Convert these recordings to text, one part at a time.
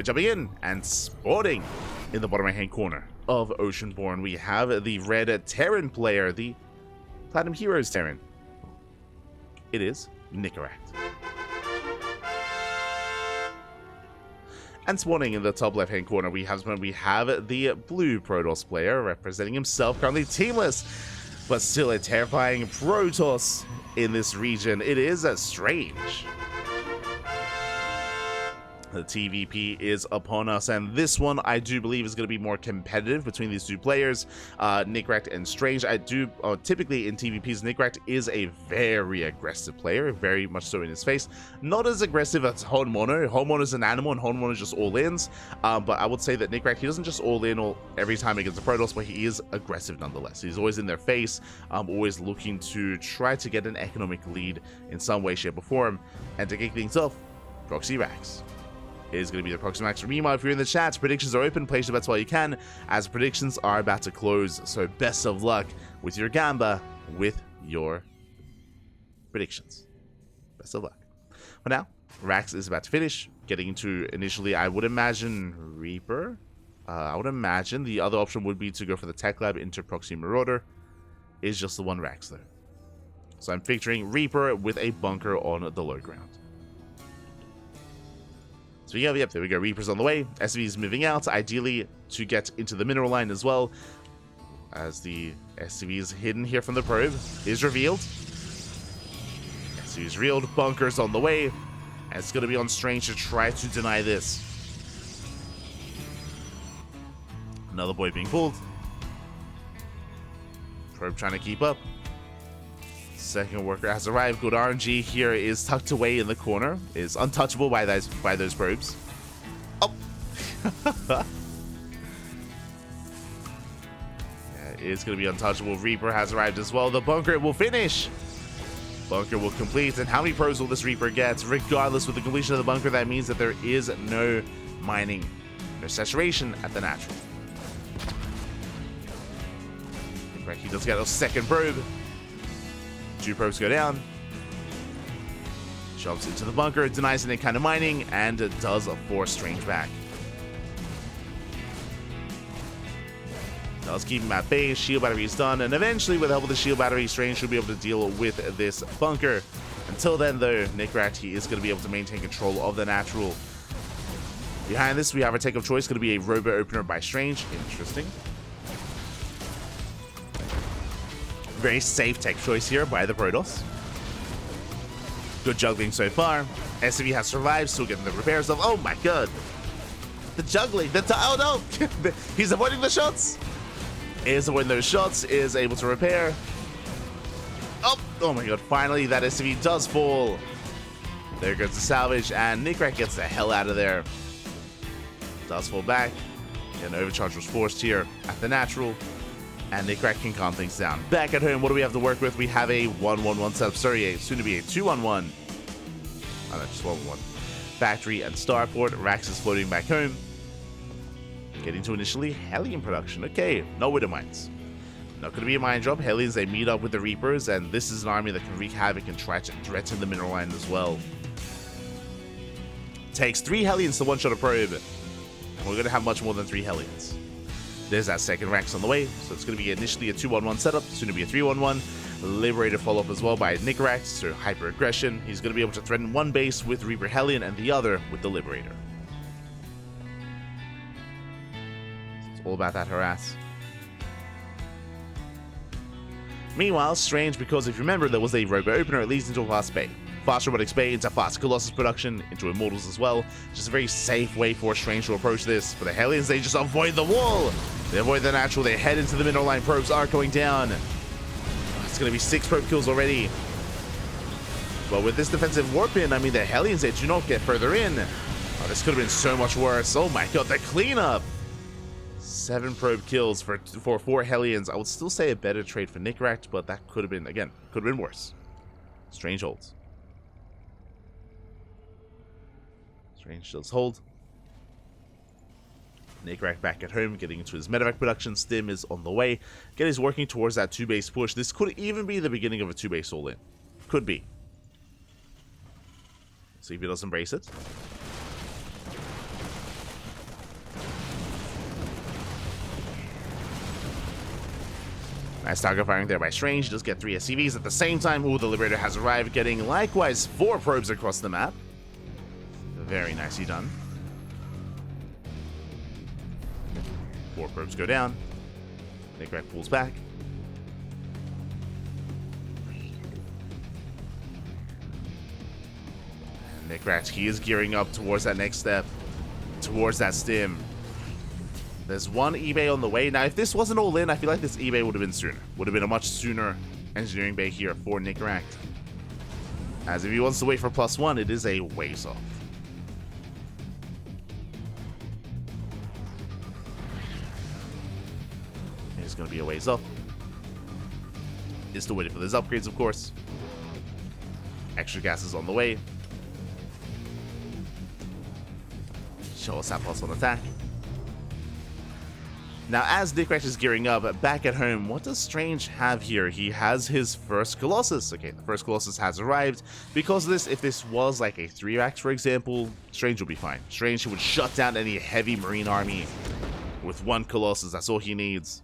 jumping in and spawning in the bottom right hand corner of Oceanborn, we have the red Terran player, the Platinum Heroes Terran. It is Nicoract. And spawning in the top left hand corner, we have the blue Protoss player representing himself, currently teamless, but still a terrifying Protoss in this region. It is strange. The TVP is upon us, and this one I do believe is going to be more competitive between these two players, Nicoract and Strange. Typically in TVPs, Nicoract is a very aggressive player, very much so in his face. Not as aggressive as Honmono. Honmono is an animal, and Honmono is just all-ins. But I would say that Nicoract, he doesn't just all-in every time against the Protoss, but he is aggressive nonetheless. He's always in their face, always looking to try to get an economic lead in some way, shape, or form. And to kick things off, Proxy Rax is going to be the Proxy Max. Remember, if you're in the chat, predictions are open. Place your bets while you can, as predictions are about to close. So best of luck with your gamba, with your predictions. Best of luck. For now, Rax is about to finish. Getting into, initially, I would imagine Reaper. I would imagine the other option would be to go for the Tech Lab into Proxy Marauder. Is just the one Rax though. So I'm picturing Reaper with a bunker on the low ground. So yep, there we go. Reaper's on the way. SV is moving out, ideally to get into the mineral line as well, as the SCV is hidden here from the probe. Is revealed. SCV is revealed. Bunker's on the way. And it's going to be on Strange to try to deny this. Another boy being pulled. Probe trying to keep up. Second worker has arrived. Good RNG here is tucked away in the corner. Is untouchable by those probes. Oh! Yeah, it is going to be untouchable. Reaper has arrived as well. The bunker will finish. Bunker will complete. And how many probes will this Reaper get? Regardless, with the completion of the bunker, that means that there is no mining. No saturation at the natural. Right, he does get a second probe. Two probes go down. Jumps into the bunker, denies any kind of mining, and does force Strange back. Does keep him at bay. Shield battery is done, and eventually, with the help of the shield battery, Strange should be able to deal with this bunker. Until then, though, Nicoract, he is going to be able to maintain control of the natural. Behind this, we have our take of choice, going to be a robo opener by Strange. Interesting. Very safe tech choice here by the Protoss. Good juggling so far. SCV has survived, still getting the repairs of. Oh my god. The juggling. Oh no. He's avoiding the shots. Is avoiding those shots. Is able to repair. Oh my god. Finally, that SCV does fall. There goes the salvage. And Nicoract gets the hell out of there. Does fall back. And overcharge was forced here at the natural. And Nicoract can calm things down. Back at home, what do we have to work with? We have a 1-1-1 setup. Sorry, soon to be a 2-1-1. Oh, no, just 1-1. Factory and starport. Rax is floating back home. Getting to initially Hellion production. Okay, no Widow Mines. Not going to be a mine drop. Hellions, they meet up with the Reapers, and this is an army that can wreak havoc and try to threaten the mineral line as well. Takes 3 Hellions to one-shot a probe. And we're going to have much more than 3 Hellions. There's that second Rax on the way, so it's going to be initially a 2-1-1 setup, soon to be a 3-1-1. Liberator follow-up as well by Nicoract, so hyper-aggression. He's going to be able to threaten one base with Reaper Hellion and the other with the Liberator. It's all about that harass. Meanwhile, Strange, because if you remember, there was a robo opener, it leads into a fast bay. Fast robotics bay into fast Colossus production, into Immortals as well. Just a very safe way for Strange to approach this. For the Hellions, they just avoid the wall. They avoid the natural, they head into the mineral line. Probes are going down. It's going to be 6 probe kills already. But with this defensive warp in, I mean, the Hellions, they do not get further in. Oh, this could have been so much worse. Oh my god, the cleanup. 7 probe kills for 4 Hellions. I would still say a better trade for Nicoract, but that could have been, again, could have been worse. Strange holds. Strange does hold. Nicoract back at home, getting into his medevac production. Stim is on the way. Again, he's working towards that 2-base push. This could even be the beginning of a 2-base all-in. Could be. See if he does embrace it. Nice target firing there by Strange. He does get 3 SCVs at the same time. Ooh, the Liberator has arrived, getting likewise 4 probes across the map. Very nicely done. 4 probes go down. Nicoract pulls back. Nicoract, he is gearing up towards that next step, towards that stim. There's one eBay on the way. Now, if this wasn't all in, I feel like this eBay would have been sooner. Would have been a much sooner engineering bay here for Nicoract. As if he wants to wait for +1, it is a ways off. It's going to be a ways up. Is still waiting for those upgrades, of course. Extra gas is on the way. Show us that +1 attack. Now, as Nicoract is gearing up, back at home, what does Strange have here? He has his first Colossus. Okay, the first Colossus has arrived. Because of this, if this was like a 3-act, for example, Strange will be fine. Strange would shut down any heavy Marine army with 1 Colossus. That's all he needs.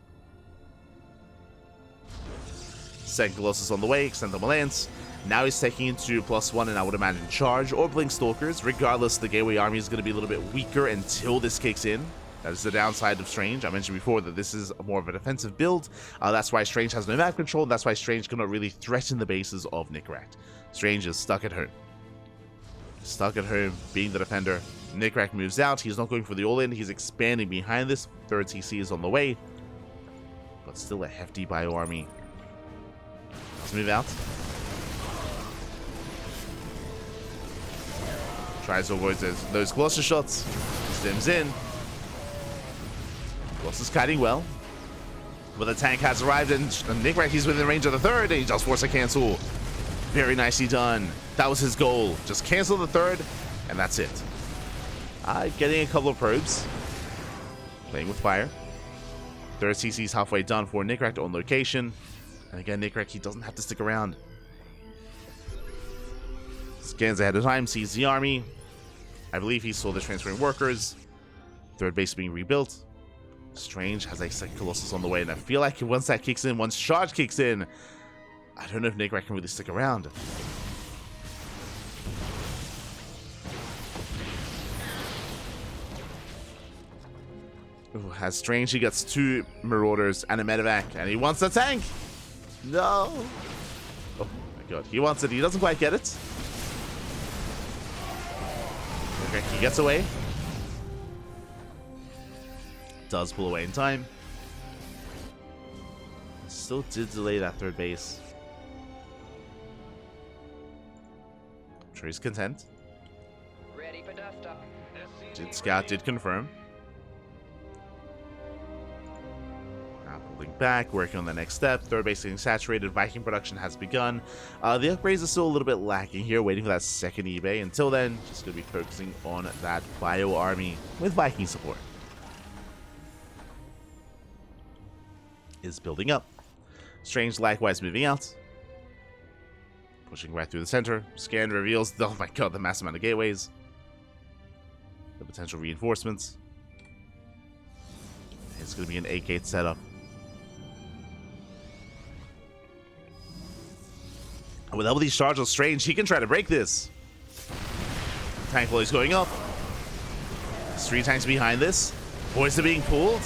Second Colossus on the way, extend the Lance. Now he's taking into +1, and I would imagine Charge or Blink Stalkers. Regardless, the Gateway Army is going to be a little bit weaker until this kicks in. That is the downside of Strange. I mentioned before that this is more of a defensive build. That's why Strange has no map control. That's why Strange cannot really threaten the bases of Nicoract. Strange is stuck at home. Stuck at home, being the defender. Nicoract moves out. He's not going for the all-in. He's expanding behind this. Third TC is on the way. But still a hefty bio army. Let's move out. Tries to avoid those Colossus shots. Stims in. Colossus kiting well. But the tank has arrived, and Nicoract, he's within range of the third, and he does force a cancel. Very nicely done. That was his goal. Just cancel the third, and that's it. Getting a couple of probes. Playing with fire. Third CC is halfway done for Nicoract on location. And again, Nicoract, he doesn't have to stick around. Scans ahead of time, sees the army. I believe he saw the transferring workers. Third base being rebuilt. Strange has a second Colossus on the way, and I feel like once that kicks in, once Charge kicks in, I don't know if Nicoract can really stick around. Ooh, has Strange, he gets 2 Marauders and a medevac, and he wants the tank! No! Oh my god, he wants it, he doesn't quite get it. Okay, he gets away. Does pull away in time. Still did delay that third base. I'm sure he's content. Ready for dust up. Did scout, did confirm. Now pulling back, working on the next step. Third base getting saturated. Viking production has begun. The upgrades are still a little bit lacking here, waiting for that second eBay. Until then, just going to be focusing on that bio army with Viking support. Is building up. Strange likewise moving out. Pushing right through the center. Scan reveals, oh my god, the massive amount of gateways. The potential reinforcements. It's going to be an 8-gate setup. And with all these charges, Strange, he can try to break this. Tank volley's going up. 3 tanks behind this. Boys are being pulled.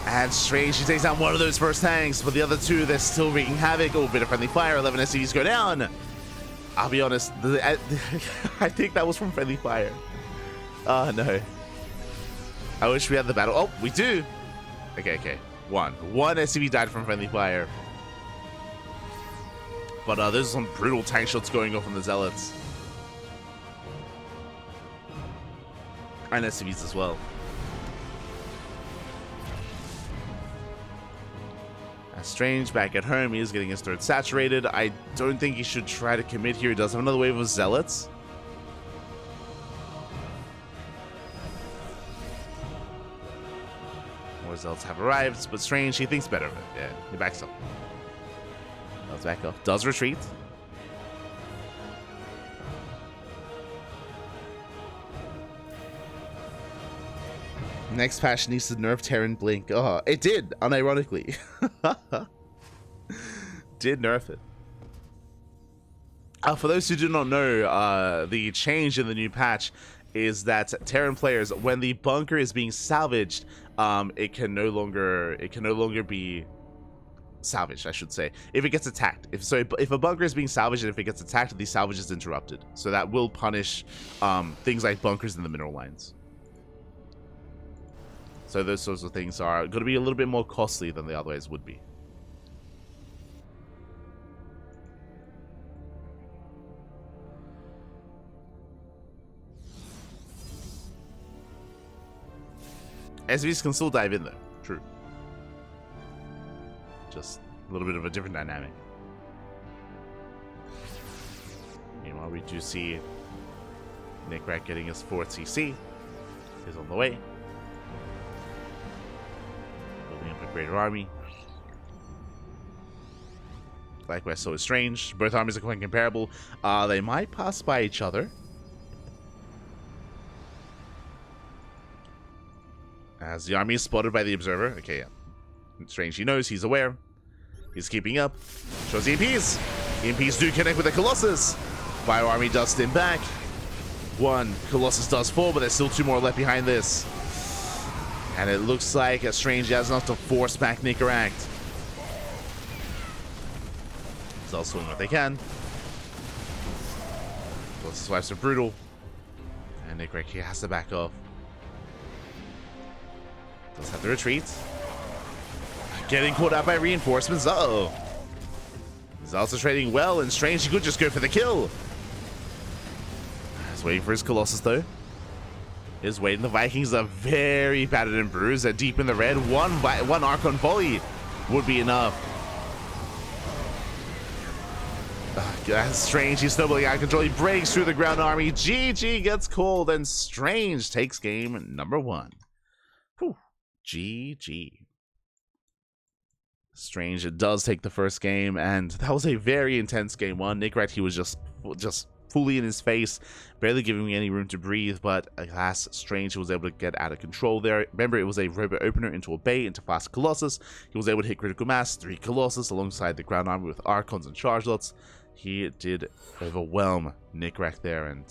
And Strange, he takes down one of those first tanks, but the other 2, they're still wreaking havoc. Oh, bit of friendly fire. 11 SCVs go down. I'll be honest, I think that was from friendly fire. Oh, no. I wish we had the battle. Oh, we do. Okay. One SCV died from friendly fire. But there's some brutal tank shots going off from the Zealots. And SCVs as well. Strange back at home, he is getting his third saturated. I don't think he should try to commit here. He does have another wave of Zealots. More Zealots have arrived, but Strange, he thinks better of it. Yeah, he backs up. Does back up. Does retreat. Next patch needs to nerf Terran Blink. Oh, it did, unironically. did nerf it. For those who do not know, the change in the new patch is that Terran players, when the bunker is being salvaged, it can no longer be salvaged, I should say, if it gets attacked. If a bunker is being salvaged and if it gets attacked, the salvage is interrupted. So that will punish things like bunkers in the mineral lines. So those sorts of things are going to be a little bit more costly than they otherwise would be. SVs can still dive in though, true. Just a little bit of a different dynamic. Meanwhile, we do see Nicoract getting his 4th CC. He's on the way. Building up a greater army. Likewise, so is Strange. Both armies are quite comparable. They might pass by each other. As the army is spotted by the observer. Okay, yeah. Strange, he knows, he's aware. He's keeping up. Shows EMPs. EMPs do connect with the Colossus. Bio army does stim back. 1 Colossus does fall, but there's still 2 more left behind this. And it looks like a Strange has enough to force back Nicoract. He's also doing what they can. Colossus swipes are brutal. And Nicoract here has to back off. Does have to retreat. Getting caught out by reinforcements. Uh-oh. He's also trading well, and Strange, he could just go for the kill. He's waiting for his Colossus, though. He's waiting. The Vikings are very battered and bruised. They're deep in the red. One Archon volley would be enough. That's Strange. He's stumbling out of control. He breaks through the ground army. GG gets called, and Strange takes game number 1. Whew. GG. Strange does take the first game, and that was a very intense game 1. Nicoract, he was just fully in his face, barely giving me any room to breathe, but alas, Strange was able to get out of control there. Remember, it was a robot opener into a bay, into fast Colossus. He was able to hit critical mass, 3 Colossus, alongside the ground army with Archons and Chargelots. He did overwhelm Nicoract there, and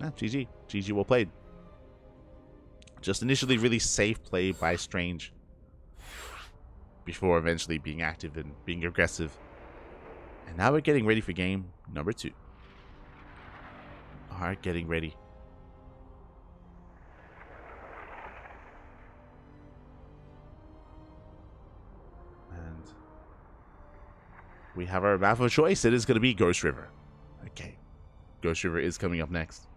GG. GG, well played. Just initially really safe play by Strange, before eventually being active and being aggressive. And now we're getting ready for game number 2. Alright, getting ready. And we have our map of choice. It is going to be Ghost River. Okay. Ghost River is coming up next.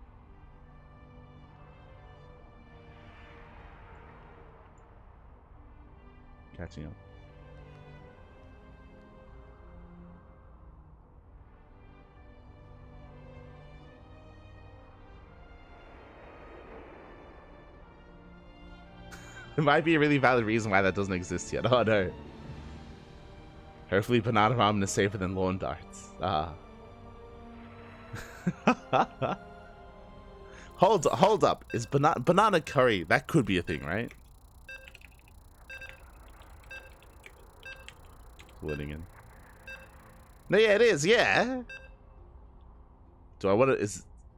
Catching up. There might be a really valid reason why that doesn't exist yet. Oh no. Hopefully banana ramen is safer than lawn darts. Hold up. Is banana curry, that could be a thing, right? Winning in. No, yeah, it is, yeah. Do I want to,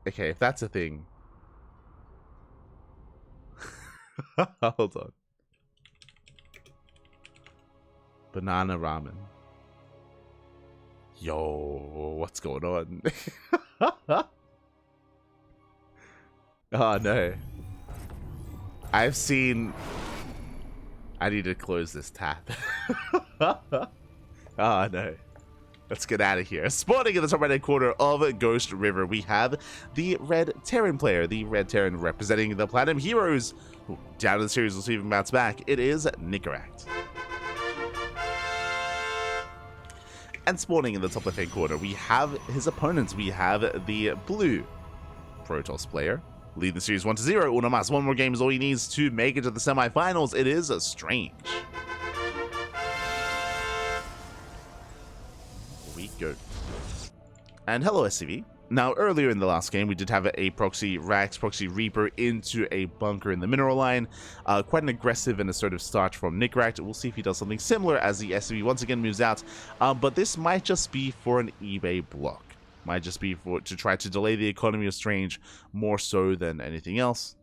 okay, if that's a thing. Hold on. Banana ramen. Yo, what's going on? Oh no. I've seen... I need to close this tab. Oh no. Let's get out of here. Spawning in the top right-hand corner of Ghost River, we have the Red Terran player. The Red Terran representing the Platinum Heroes. Down in the series, we'll see if he bounce back. It is Nicoract. And spawning in the top left-hand corner, we have his opponents. We have the Blue Protoss player. Leading the series 1-0. Uno mas. One more game is all he needs to make it to the semifinals. It is Strange. We go. And hello, SCV. Now, earlier in the last game, we did have a proxy Rax, proxy Reaper into a bunker in the mineral line. Quite an aggressive and assertive start from Nicoract. We'll see if he does something similar as the SCV once again moves out. But this might just be for an eBay block. Might just be to try to delay the economy of Strange more so than anything else.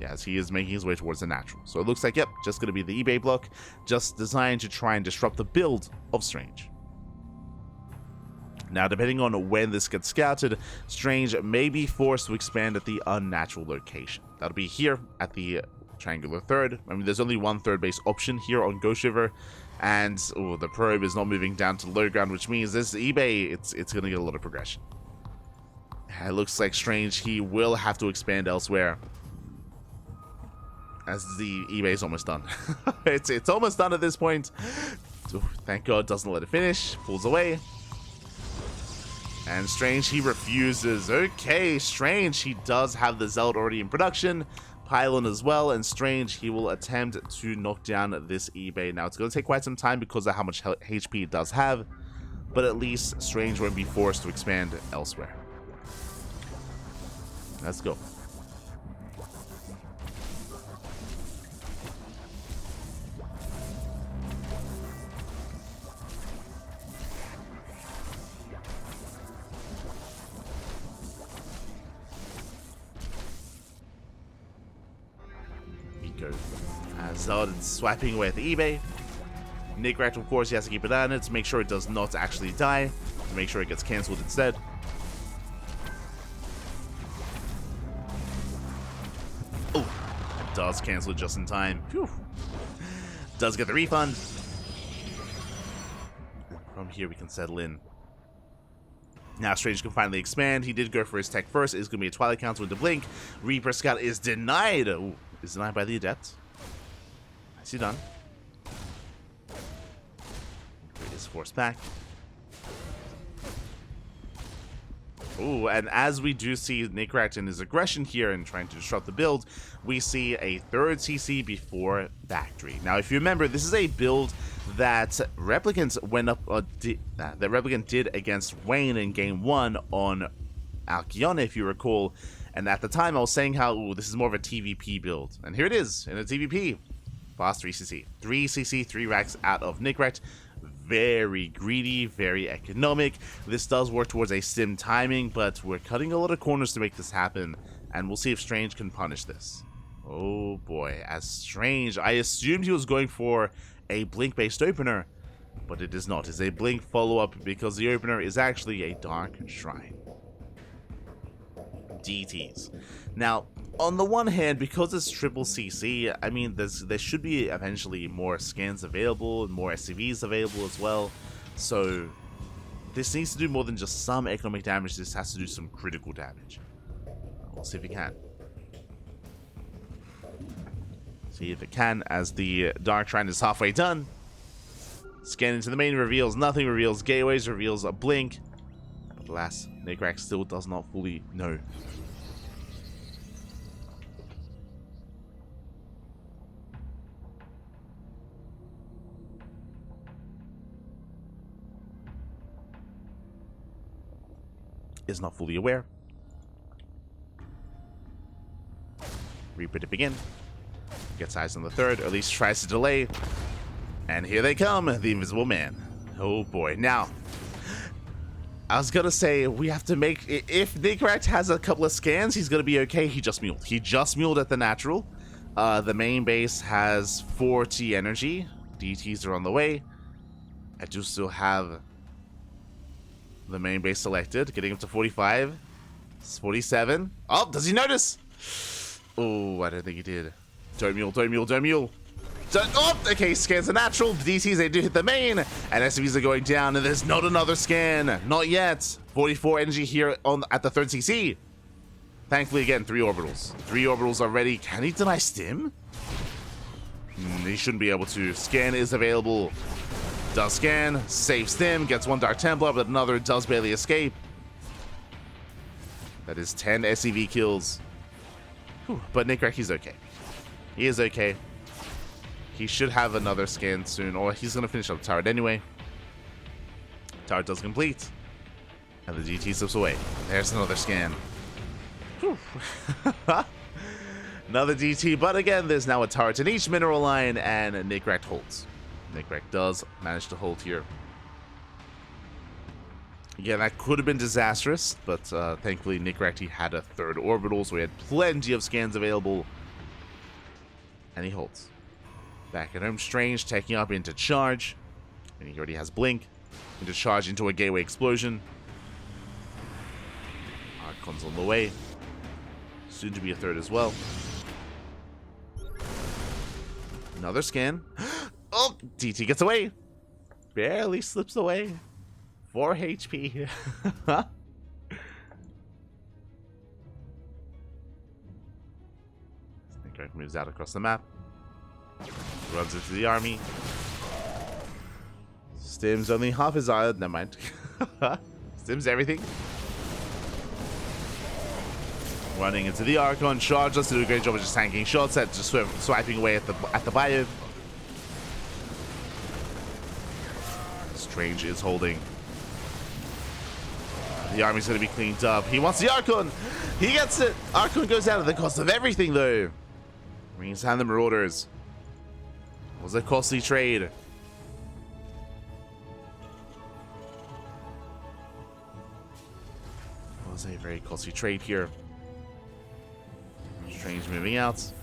Yeah, as he is making his way towards the natural. So it looks like, yep, just going to be the eBay block, just designed to try and disrupt the build of Strange. Now, depending on when this gets scouted, Strange may be forced to expand at the unnatural location. That'll be here at the triangular third. I mean, there's only one third base option here on Ghost River, and the probe is not moving down to the low ground, which means this eBay, it's going to get a lot of progression. It looks like Strange, he will have to expand elsewhere, as the eBay is almost done. it's almost done at this point. Thank God, doesn't let it finish, pulls away. And Strange, he refuses. Okay, Strange, he does have the Zealot already in production. Pylon as well, and Strange, he will attempt to knock down this eBay. Now, it's going to take quite some time because of how much HP it does have, but at least Strange won't be forced to expand elsewhere. Let's go. Zealot is swiping away at the eBay. Nicoract, of course, he has to keep an eye on it to make sure it does not actually die, to make sure it gets cancelled instead. Oh, it does cancel just in time. Phew. Does get the refund. From here, we can settle in. Now, Strange can finally expand. He did go for his tech first. It's going to be a Twilight Council with the Blink. Reaper Scout is denied. Ooh, is denied by the Adept. Is he done? Is forced back. Ooh, and as we do see Nicoract in his aggression here and trying to disrupt the build, we see a third CC before Factory. Now, if you remember, this is a build that Replicant that Replicant did against Wayne in Game 1 on Alcyone, if you recall. And at the time, I was saying how this is more of a TVP build. And here it is, in a TVP. Fast 3cc. 3cc, 3 racks out of Nicoract. Very greedy, very economic. This does work towards a sim timing, but we're cutting a lot of corners to make this happen. And we'll see if Strange can punish this. Oh boy, as Strange, I assumed he was going for a Blink-based opener, but it is not. It's a Blink follow-up because the opener is actually a Dark Shrine. DTs. Now, on the one hand, because it's triple CC, I mean, there should be eventually more scans available and more SCVs available as well. So, this needs to do more than just some economic damage. This has to do some critical damage. We'll see if it can. See if it can, as the Dark Shrine is halfway done. Scan into the main, reveals nothing, reveals gateways, reveals a Blink. But alas, Nicoract still does not fully know. Is not fully aware. Reaper to begin. Gets eyes on the third, or at least tries to delay. And here they come, the Invisible Man. Oh boy. Now, I was gonna say, we have to make... If Nicoract has a couple of scans, he's gonna be okay. He just muled. He just muled at the natural. The main base has 40 energy. DTs are on the way. I do still have the main base selected, getting up to 45. It's 47. Oh, does he notice? Oh, I don't think he did. Don't mule, don't mule, don't mule. Oh, okay, scans are natural. DTs, they do hit the main, and SCVs are going down, and there's not another scan. Not yet. 44 energy here at the third CC. Thankfully, again, 3 orbitals. 3 orbitals already. Can he deny stim? He shouldn't be able to. Scan is available. Does scan, saves stim, gets 1 Dark Templar, but another does barely escape. That is 10 SCV kills. Whew, but Nicoract, he's okay. He is okay. He should have another scan soon, or he's going to finish up the turret anyway. Turret does complete. And the GT slips away. There's another scan. Another GT, but again, there's now a turret in each mineral line, and Nicoract holds. Nicoract does manage to hold here. Yeah, that could have been disastrous, but thankfully Nicoract, he had a third orbital, so he had plenty of scans available. And he holds. Back at home, Strange taking up into charge. And he already has Blink. Into charge into a gateway explosion. Archon's on the way. Soon to be a third as well. Another scan. Oh, DT gets away. Barely slips away. 4 HP. Nicoract moves out across the map. Runs into the army. Stims only half his eye. Never mind. Stims everything. Running into the Archon. Charge does do a great job of just tanking shots at just sort of swiping away at the bio. Strange is holding. The army's going to be cleaned up. He wants the Archon. He gets it. Archon goes out at the cost of everything, though. Marines hand the Marauders. It was a costly trade. It was a very costly trade here. Strange moving out. It's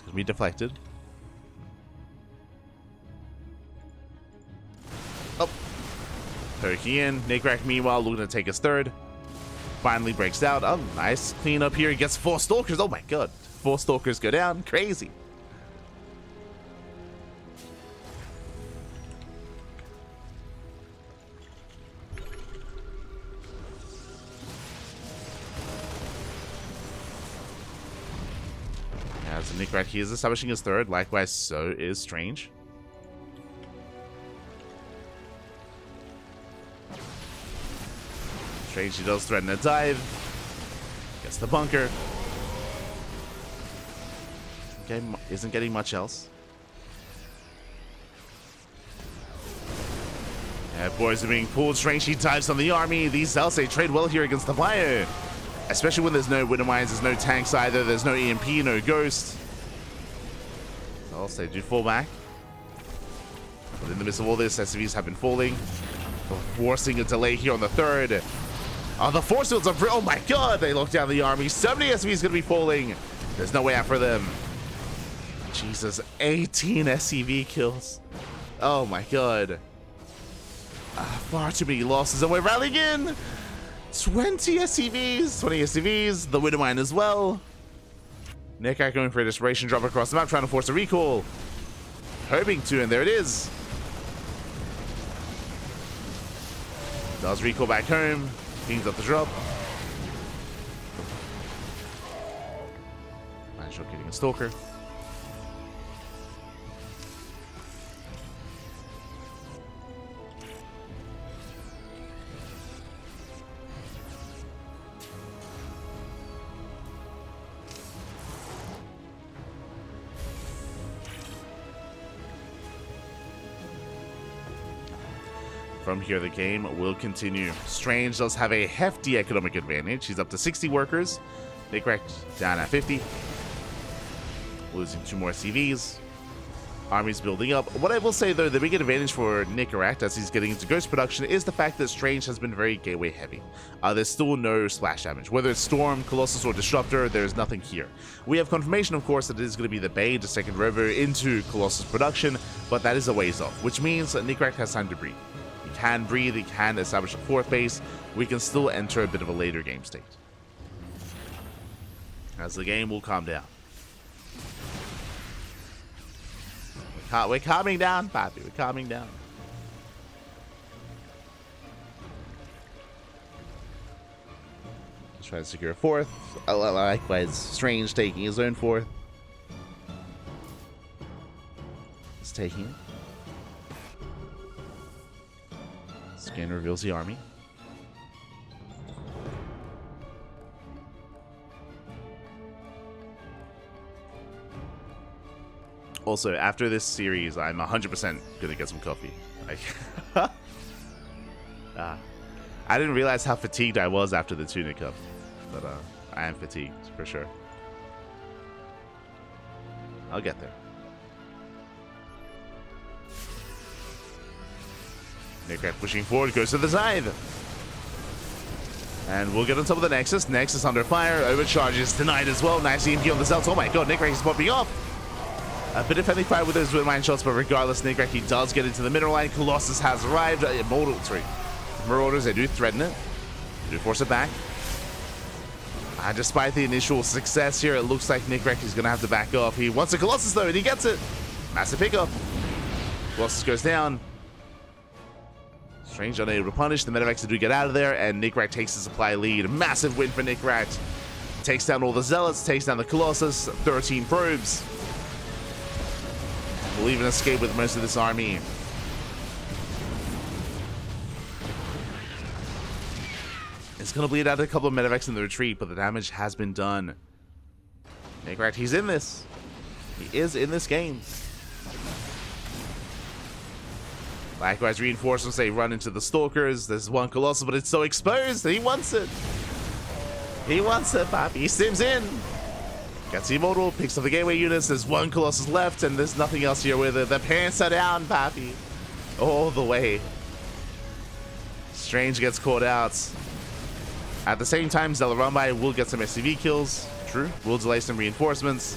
going to be deflected. Oh. Poking in. Nicoract, meanwhile, looking to take his third. Finally breaks out. Oh, nice. Clean up here. He gets 4 Stalkers. Oh my god. 4 Stalkers go down. Crazy. As Nicoract, he is establishing his third. Likewise, so is Strange. Strange, he does threaten a dive. Gets the bunker. Okay, isn't getting much else. Yeah, boys are being pulled. Strange, he dives on the army. These cells, they trade well here against the bio. Especially when there's no Widow Mines, there's no tanks either, there's no EMP, no Ghost. Also, they do fall back. But in the midst of all this, SCVs have been falling. Forcing a delay here on the third. The force fields are... Oh my god, they lock down the army. So many SCVs going to be falling. There's no way out for them. Jesus, 18 SCV kills. Oh my god. Far too many losses, and we're rallying in. 20 SCVs, the Widow Mine as well. Nicoract going for a desperation drop across the map, trying to force a recall. Hoping to, and there it is. Does recall back home, cleans up the drop. Managed up getting a Stalker. From here, the game will continue. Strange does have a hefty economic advantage. He's up to 60 workers. Nicoract down at 50. Losing 2 more CVs. Army's building up. What I will say, though, the big advantage for Nicoract as he's getting into Ghost production is the fact that Strange has been very gateway heavy. There's still no splash damage. Whether it's Storm, Colossus, or Disruptor, there's nothing here. We have confirmation, of course, that it is going to be the Bay, the second rover, into Colossus production, but that is a ways off, which means that Nicoract has time to breathe. He can breathe, he can establish a 4th base. We can still enter a bit of a later game state, as the game will calm down. We're calming down, Papi. We're calming down. Let's try to secure a 4th. Likewise, Strange taking his own 4th. He's taking it. Scan reveals the army. Also, after this series, I'm 100% gonna get some coffee. Like, I didn't realize how fatigued I was after the Tuna Cup, but I am fatigued for sure. I'll get there. Nicoract pushing forward, goes to the side. And we'll get on top of the Nexus. Nexus under fire, overcharges denied as well. Nice EMP on the cells. Oh my god, Nicoract is popping off. A bit of friendly fire with those mine shots, but regardless, Nicoract, he does get into the middle line. Colossus has arrived. Marauders, they do threaten it. They do force it back. And despite the initial success here, it looks like Nicoract is going to have to back off. He wants a Colossus though, and he gets it. Massive pickup. Colossus goes down. Strange unable to punish. The Medivacs do get out of there, and Nicoract takes the supply lead. Massive win for Nicoract. Takes down all the Zealots, takes down the Colossus, 13 probes. Will even escape with most of this army. It's going to bleed out a couple of Medivacs in the retreat, but the damage has been done. Nicoract, he's in this. He is in this game. Likewise, reinforcements, they run into the Stalkers. There's one Colossus, but it's so exposed. He wants it. He wants it, Papi. He stims in. Gets Immortal, picks up the gateway units. There's one Colossus left, and there's nothing else here with it. The pants are down, Papi. All the way. Strange gets caught out. At the same time, Zelarumbai will get some SCV kills. True. Will delay some reinforcements.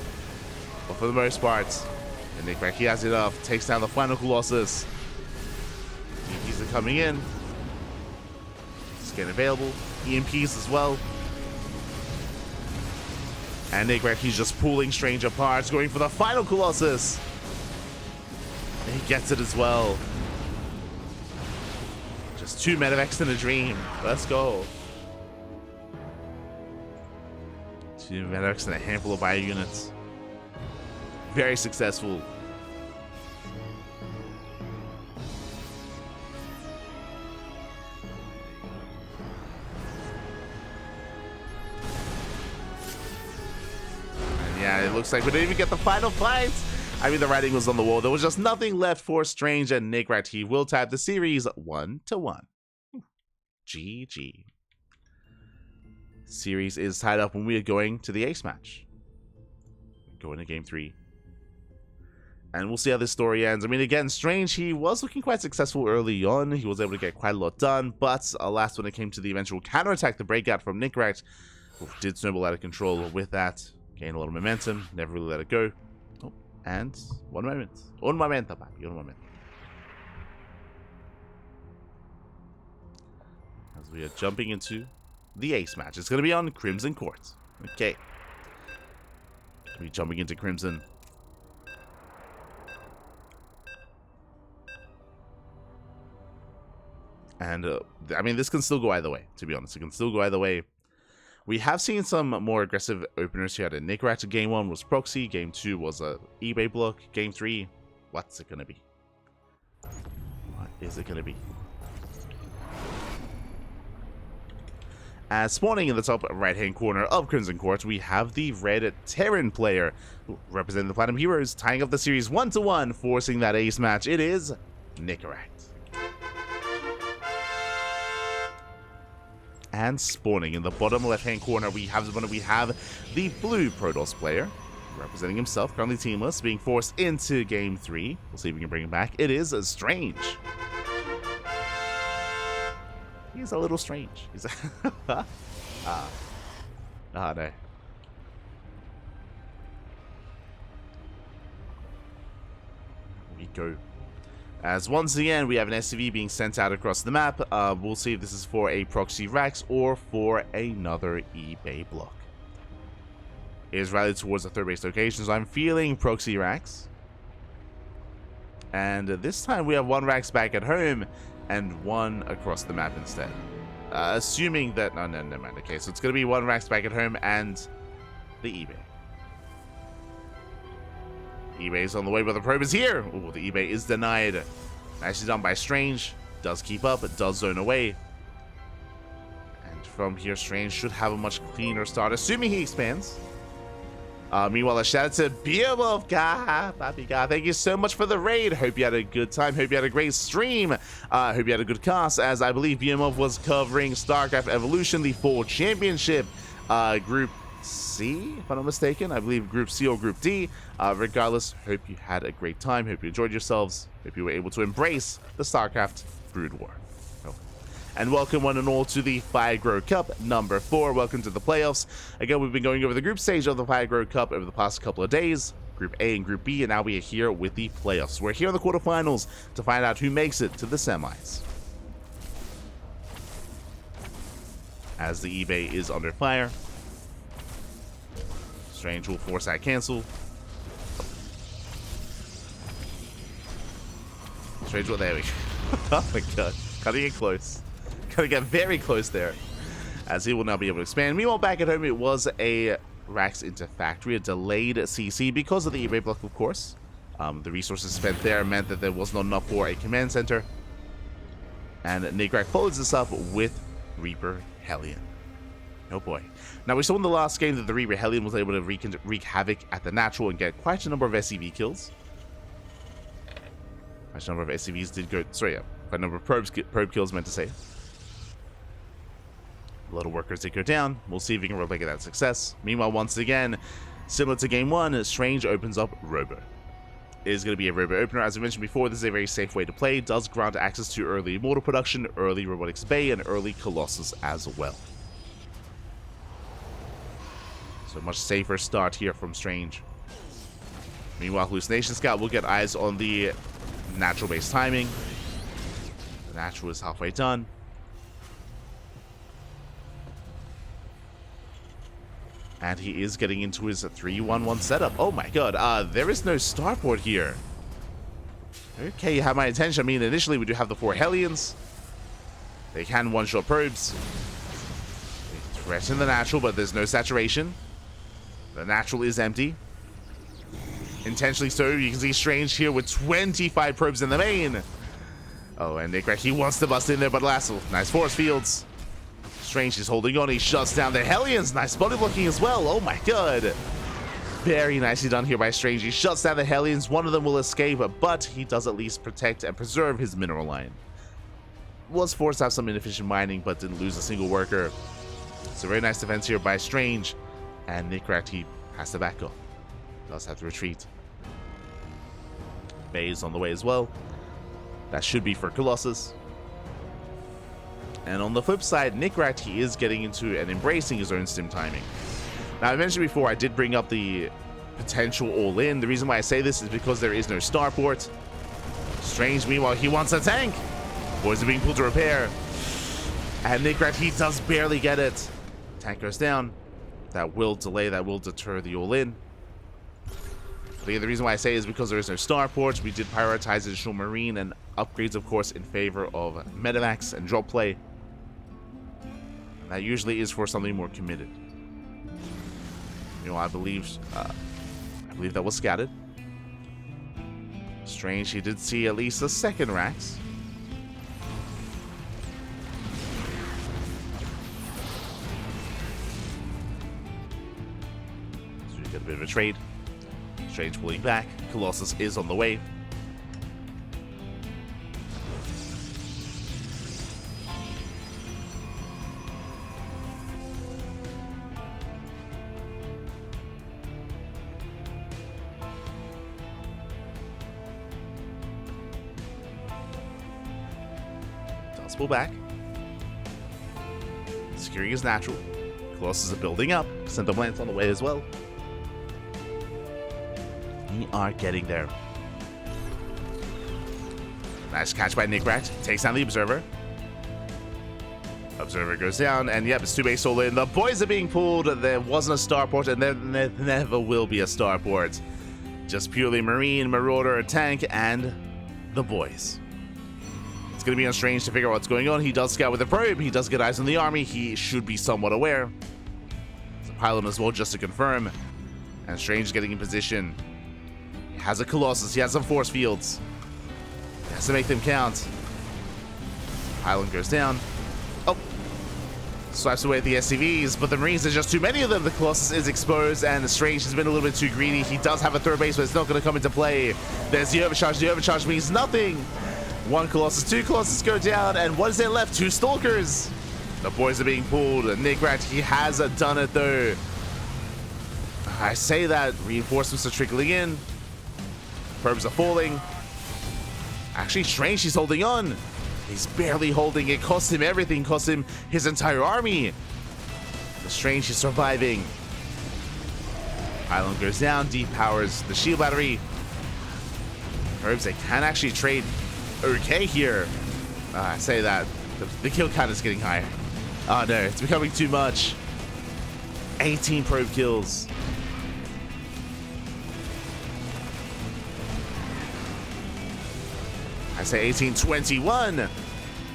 But for the most part, Nicoract, he has enough. Takes down the final Colossus. EMPs are coming in. Scan available. EMPs as well. And Nicoract, he's just pulling Strange apart. Going for the final Colossus. And he gets it as well. Just 2 Medivacs in a dream. Let's go. 2 Medivacs and a handful of bio units. Very successful. Yeah, it looks like we didn't even get the final fight. I mean, the writing was on the wall. There was just nothing left for Strange and Nicoract. He will tie the series 1-1. GG. Series is tied up when we are going to the ace match. Going to game 3. And we'll see how this story ends. I mean, again, Strange, he was looking quite successful early on. He was able to get quite a lot done. But alas, when it came to the eventual counterattack, the breakout from Nicoract did snowball out of control with that. Gain a lot of momentum, never really let it go. Oh, and one moment. Un momento, papi, un momento. As we are jumping into the ace match. It's going to be on Crimson Court. Okay. We're jumping into Crimson. And, I mean, this can still go either way, to be honest. It can still go either way. We have seen some more aggressive openers here. Nicoract. Game 1 was Proxy. Game 2 was a eBay block. Game 3, what's it going to be? What is it going to be? As spawning in the top right-hand corner of Crimson Court, we have the red Terran player representing the Platinum Heroes, tying up the series 1-1, forcing that ace match. It is Nicoract. And spawning in the bottom left-hand corner, we have the blue Protoss player, representing himself, currently teamless, being forced into Game 3. We'll see if we can bring him back. It is Strange. He's a little strange. He's no. Here we go. As once again, we have an SCV being sent out across the map. We'll see if this is for a proxy Rax or for another eBay block. It is rallied towards the third base location, so I'm feeling proxy Rax. And this time we have 1 Rax back at home and 1 across the map instead. Assuming that... No, never mind. Okay, so it's going to be 1 Rax back at home and the eBay. eBay is on the way, but the probe is here. Oh, the eBay is denied. Nicely done by Strange. Does keep up, it does zone away. And from here, Strange should have a much cleaner start, assuming he expands. Meanwhile, a shout out to Beowulf. Baby God, thank you so much for the raid. Hope you had a good time. Hope you had a great stream. Hope you had a good cast, as I believe Beowulf was covering StarCraft Evolution, the full championship, Group C, if I'm not mistaken. I believe Group C or Group D. Regardless, hope you had a great time. Hope you enjoyed yourselves. Hope you were able to embrace the StarCraft Brood War. And welcome one and all to the Firegrow Cup number 4. Welcome to the playoffs. Again, we've been going over the group stage of the Firegrow Cup over the past couple of days. Group A and Group B, and now we are here with the playoffs. We're here in the quarterfinals to find out who makes it to the semis. As the eBay is under fire. Strange will force that cancel. Strange will, there we go. Oh my god, cutting it close. Gonna get very close there, as he will now be able to expand. Meanwhile, back at home, it was a Rax into Factory, a delayed CC because of the eBay block, of course. The resources spent there meant that there was not enough for a command center. And Nicoract follows this up with Reaper Hellion. Oh boy. Now, we saw in the last game that the Reaper Hellion was able to wreak havoc at the natural and get quite a number of SCV kills. Quite a number of SCVs did go, sorry, yeah, quite a number of probe kills, meant to say. A lot of workers did go down. We'll see if we can replicate that success. Meanwhile, once again, similar to game 1, Strange opens up Robo. It is going to be a Robo opener. As we mentioned before, this is a very safe way to play. It does grant access to early Immortal production, early Robotics Bay, and early Colossus as well. So much safer start here from Strange. Meanwhile, Hallucination Scout will get eyes on the natural base timing. The natural is halfway done. And he is getting into his 3-1-1 setup. Oh my god, there is no starport here. Okay, you have my attention. I mean, initially we do have the 4 Hellions. They can one-shot probes. They threaten the natural, but there's no saturation. The natural is empty. Intentionally so. You can see Strange here with 25 probes in the main. Oh, and Nicoract, he wants to bust in there, but Lasso, nice force fields. Strange is holding on. He shuts down the Hellions. Nice body blocking as well. Oh my god. Very nicely done here by Strange. He shuts down the Hellions. One of them will escape, but he does at least protect and preserve his mineral line. Was forced to have some inefficient mining, but didn't lose a single worker. So very nice defense here by Strange. And Nicoract, he has to back up. Does have to retreat. Bay is on the way as well. That should be for Colossus. And on the flip side, Nicoract, he is getting into and embracing his own stim timing. Now, I mentioned before, I did bring up the potential all-in. The reason why I say this is because there is no starport. Strange, meanwhile, he wants a tank. Boys are being pulled to repair. And Nicoract, he does barely get it. Tank goes down. That will delay, that will deter the all-in. But again, the reason why I say is because there is no starport. We did prioritize additional marine and upgrades, of course, in favor of medevacs and drop play. That usually is for something more committed. You know, I believe that was scattered. Strange, he did see at least a second Rax. So you get a bit of a trade. Strange pulling back. Colossus is on the way. Pull back. Securing is natural. Colossus is building up. Center plants on the way as well. We are getting there. Nice catch by Nicoract. Takes down the Observer. Observer goes down, and yep, it's 2 base all in. The boys are being pulled. There wasn't a starport, and there never will be a starport. Just purely Marine, Marauder, tank, and the boys. Going to be on Strange to figure out what's going on. He does scout with a probe. He does get eyes on the army. He should be somewhat aware. There's a pylon as well, just to confirm. And Strange is getting in position. He has a Colossus. He has some force fields. He has to make them count. Pylon goes down. Oh. Swipes away at the SCVs, but the Marines, there's just too many of them. The Colossus is exposed, and Strange has been a little bit too greedy. He does have a third base, but it's not going to come into play. There's the overcharge. The overcharge means nothing. One Colossus, two Colossus go down, and what is there left? Two Stalkers. The boys are being pulled. Nicoract, he has done it, though. I say that. Reinforcements are trickling in. Probes are falling. Actually, Strange, he's holding on. He's barely holding. It cost him everything. Cost him his entire army. The Strange is surviving. Pylon goes down. Depowers the shield battery. Herbs, they can actually trade okay here. I say that. The kill count is getting higher. Oh no, it's becoming too much. 18 probe kills. I say 18-21,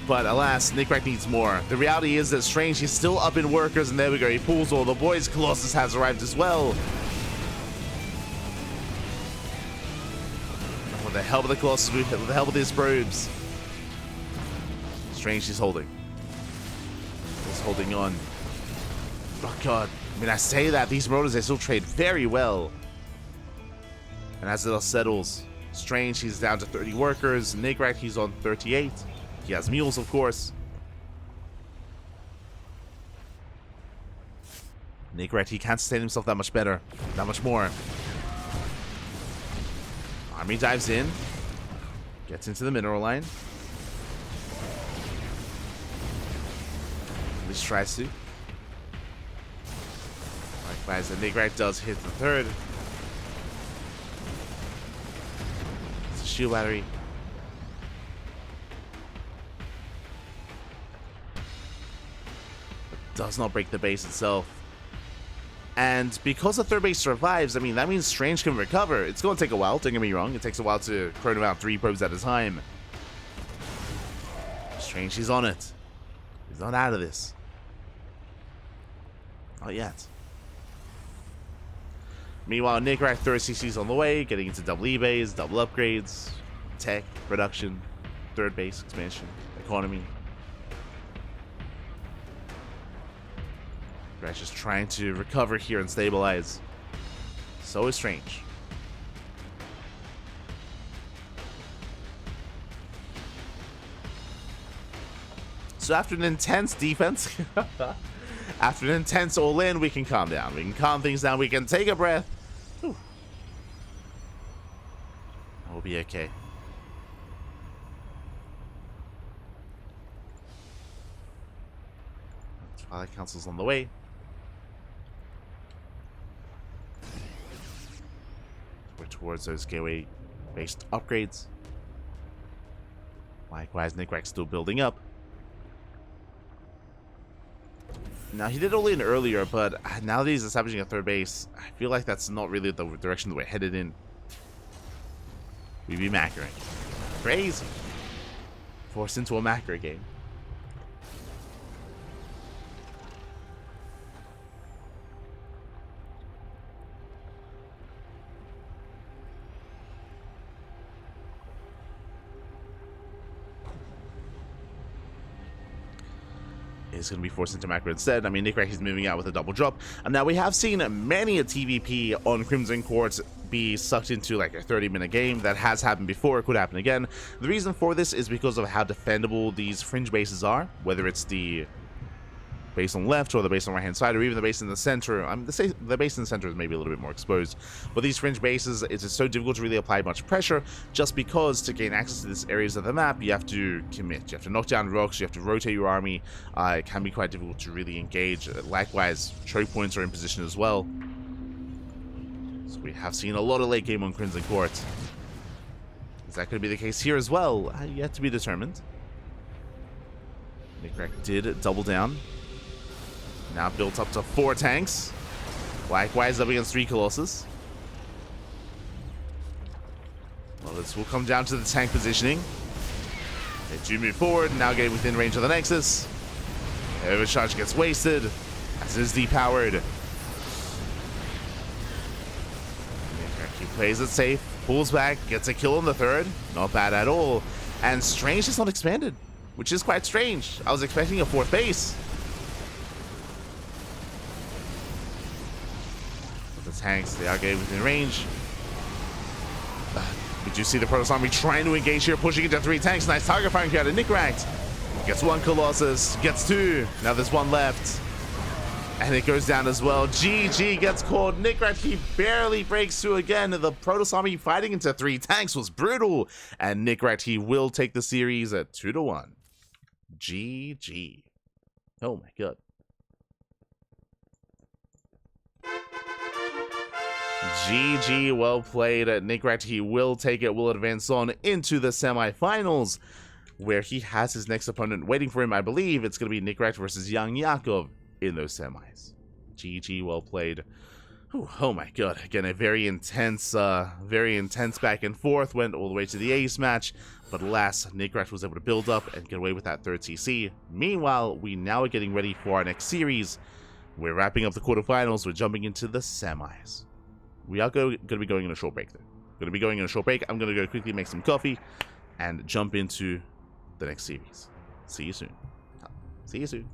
but alas, Nicoract needs more. The reality is that Strange, he's still up in workers, and there we go, he pulls all the boys. Colossus has arrived as well. With the help of the Colossus, with the help of these probes. Strange, he's holding. He's holding on. Oh god, I mean, I say that, these motors, they still trade very well. And as it all settles, Strange, he's down to 30 workers. Nicoract, he's on 38. He has mules, of course. Nicoract, he can't sustain himself that much better. That much more. Army dives in. Gets into the mineral line. At least tries to. Likewise, Nicoract does hit the third. Shield battery. It does not break the base itself. And because the third base survives, I mean, that means Strange can recover. It's going to take a while, don't get me wrong. It takes a while to chrono out 3 probes at a time. Strange, he's on it. He's not out of this. Not yet. Meanwhile, Nicoract third CC's on the way, getting into double E-base, double upgrades, tech, production, third base expansion, economy. Nicoract's just trying to recover here and stabilize. So is Strange. So after an intense defense, after an intense all-in, we can calm down. We can calm things down. We can take a breath. Whew. We'll be okay. Twilight Council's on the way. We're towards those gateway-based upgrades. Likewise, Nicoract's still building up. Now, he did all in earlier, but now that he's establishing a third base, I feel like that's not really the direction that we're headed in. We be macroing. Crazy. Forced into a macro game. Is going to be forced into macro instead. I mean, Nicoract is moving out with a double drop. And now we have seen many a TVP on Crimson Court be sucked into like a 30-minute game. That has happened before. It could happen again. The reason for this is because of how defendable these fringe bases are, whether it's the base on the left or the base on the right hand side or even the base in the center. The base in the center is maybe a little bit more exposed, but these fringe bases, it's just so difficult to really apply much pressure, just because to gain access to these areas of the map you have to commit, you have to knock down rocks, you have to rotate your army. It can be quite difficult to really engage. Likewise, choke points are in position as well, so we have seen a lot of late game on Crimson Court. Is that going to be the case here as well? Yet to be determined. Nicoract did double down. Now built up to 4 tanks. Likewise, up against 3 Colossus. Well, this will come down to the tank positioning. They do move forward, now getting within range of the Nexus. Overcharge gets wasted, as it is depowered. He plays it safe, pulls back, gets a kill on the third. Not bad at all. And Strange is not expanded, which is quite strange. I was expecting a 4th base. the tanks, they are getting within range. We do see the Protoss army trying to engage here, pushing into 3 tanks. Nice target firing here out of Nicoract. Gets 1 Colossus, gets 2. Now there's 1 left. And it goes down as well. GG gets caught. Nicoract, he barely breaks through again. The Protoss army fighting into 3 tanks was brutal. And Nicoract, he will take the series at 2-1. GG. Oh my god. GG, well played. Nicoract, he will take it, will advance on into the semifinals, where he has his next opponent waiting for him. I believe it's going to be Nicoract versus Young Yakov in those semis. GG, well played. Ooh, oh my god, again, a very intense back and forth, went all the way to the ace match, but alas, Nicoract was able to build up and get away with that 3rd CC. Meanwhile, we now are getting ready for our next series. We're wrapping up the quarterfinals, we're jumping into the semis. We are going to be going in a short break, though. I'm going to go quickly make some coffee and jump into the next series. See you soon.